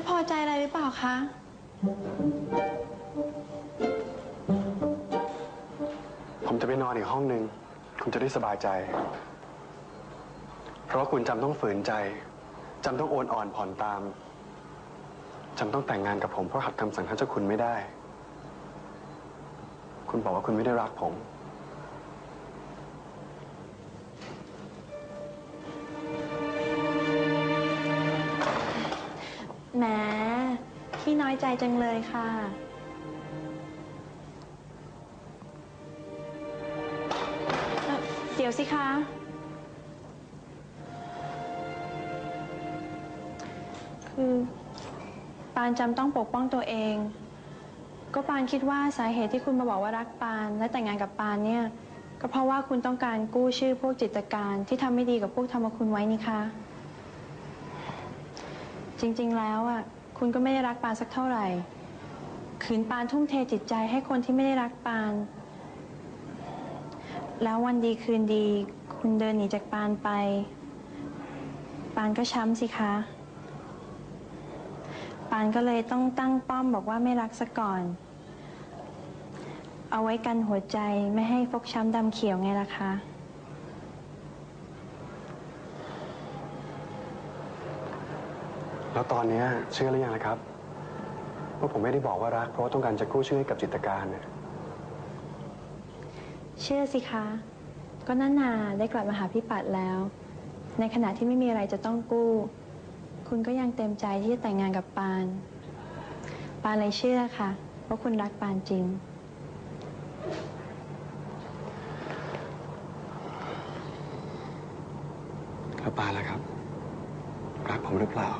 ไม่พอใจอะไรหรือเปล่าคะผมจะไปนอนอีกห้องนึงคุณจะได้สบายใจเพราะว่าคุณจำต้องฝืนใจจำต้องโอนอ่อนผ่อนตามจำต้องแต่งงานกับผมเพราะขัดคำสั่งท่านเจ้าคุณไม่ได้คุณบอกว่าคุณไม่ได้รักผมแหมพี่น้อยใจจังเลยค่ะเดี๋ยวสิคะคือปานจำต้องปกป้องตัวเองก็ปานคิดว่าสาเหตุที่คุณมาบอกว่ารักปานและแต่งงานกับปานเนี่ยก็เพราะว่าคุณต้องการกู้ชื่อพวกจิตรการที่ทำไม่ดีกับพวกธรรมคุณไว้นี่คะจริงๆแล้วอ่ะคุณก็ไม่ได้รักปานสักเท่าไหร่ขืนปานทุ่มเทจิตใจให้คนที่ไม่ได้รักปานแล้ววันดีคืนดีคุณเดินหนีจากปานไปปานก็ช้ำสิคะปานก็เลยต้องตั้งป้อมบอกว่าไม่รักซะก่อนเอาไว้กันหัวใจไม่ให้ฟกช้ำดำเขียวไงล่ะคะแล้วตอนนี้เชื่อหรือยังนะครับว่าผมไม่ได้บอกว่ารักเพราะว่าต้องการจะกู้ชื่อให้กับจิตรการเนี่ยเชื่อสิคะก็นาได้กลับมาหาพี่ปัดแล้วในขณะที่ไม่มีอะไรจะต้องกู้คุณก็ยังเต็มใจที่จะแต่งงานกับปานเลยเชื่อค่ะว่าคุณรักปานจริงแล้วปานล่ะครับรักผมหรือเปล่า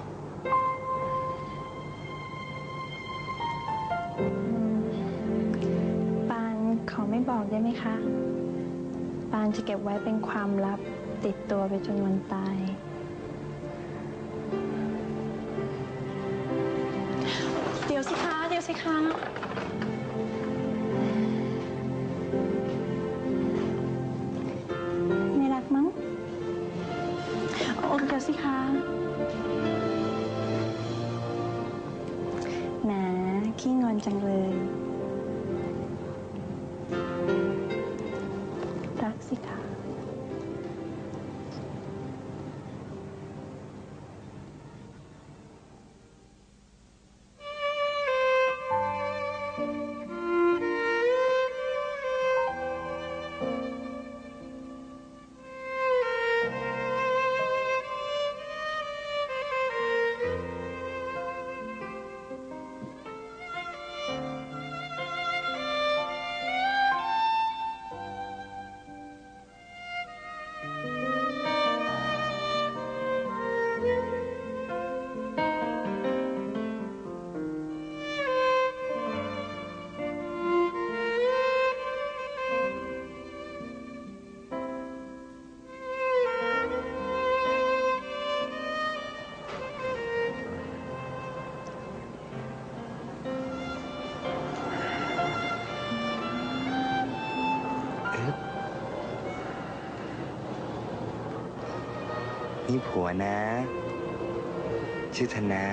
ปานขอไม่บอกได้ไหมคะปานจะเก็บไว้เป็นความลับติดตัวไปจนวันตายเดี๋ยวสิคะไม่รักมั้งโอ้เดี๋ยวสิคะแหมขี้งอนจังเลยรักสิคะนี่ผัวนะชื่อธนา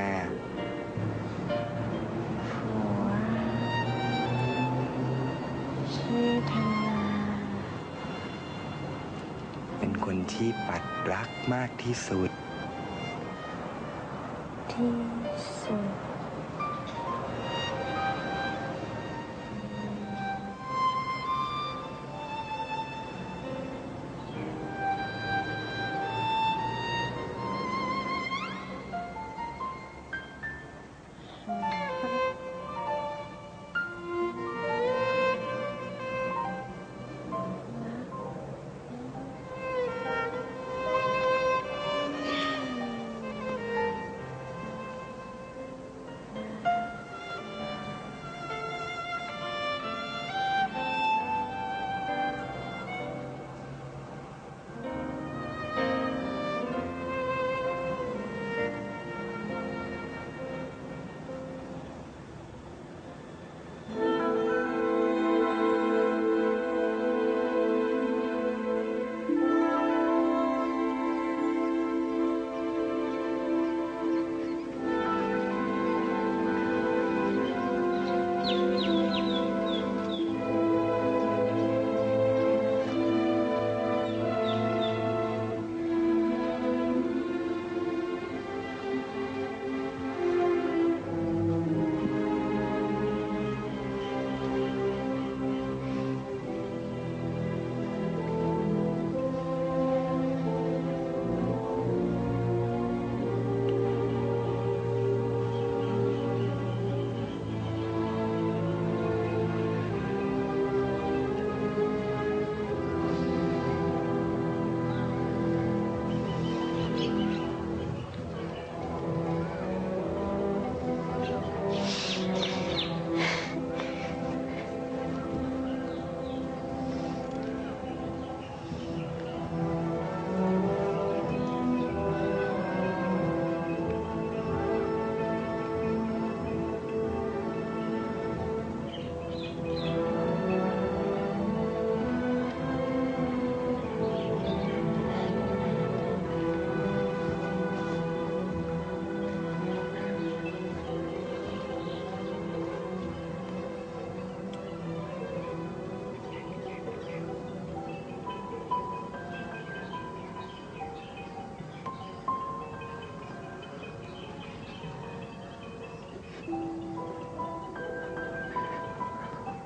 ผัวชื่อธนาเป็นคนที่ปัดรักมากที่สุด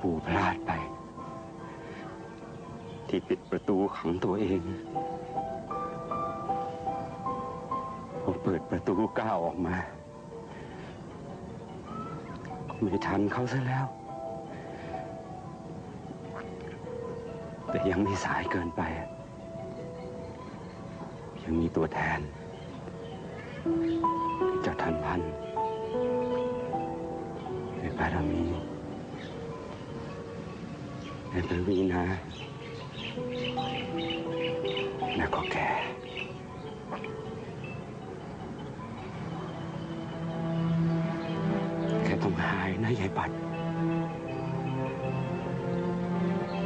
ปู่พลาดไป ที่ปิดประตูขังตัวเองพอเปิดประตูก้าวออกมาไม่ทันเขาซะแล้ว แต่ยังไม่สายเกินไป ยังมีตัวแทนเจ้าทันพันในบารมีในพระวีนาแล้วก็แกต้องหายนะยายปัด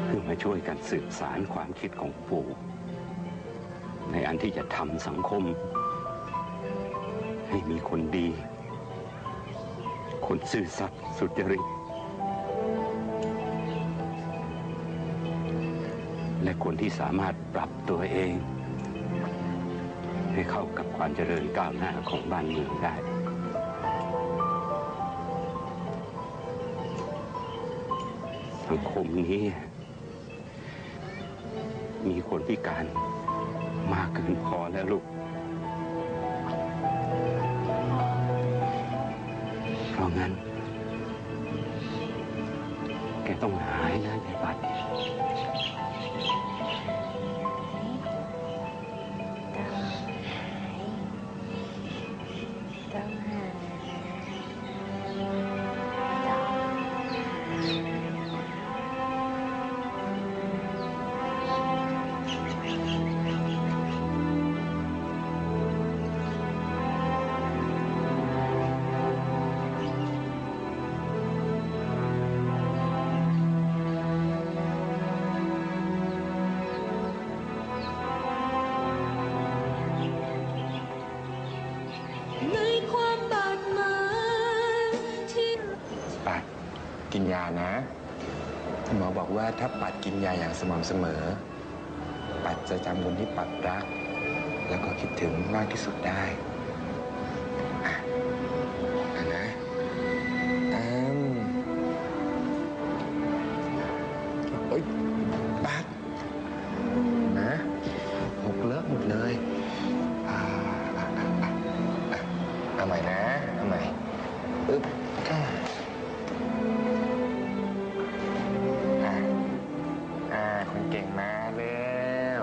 เพื่อมาช่วยกันสืบสารความคิดของปู่ในอันที่จะทำสังคมให้มีคนดีคนซื่อสัตย์สุจริตและคนที่สามารถปรับตัวเองให้เข้ากับความเจริญก้าวหน้าของบ้านเมืองได้สังคมนี้มีคนพิการมากเกินพอแล้วลูกเพราะงั้นแกต้องหายนะยายบัดปัดกินยานะหมอบอกว่าถ้าปัดกินยาอย่างสม่ำเสมอปัดจะจำคนที่ปัดรักแล้วก็คิดถึงมากที่สุดได้นะโอ๊ยปัดนะหกเลอะหมดเลยเอาใหม่นะเอาใหม่อึ๊บคนเก่งมาเร็ว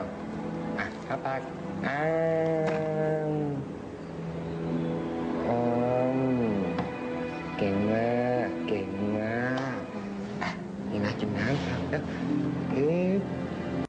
ครับปัก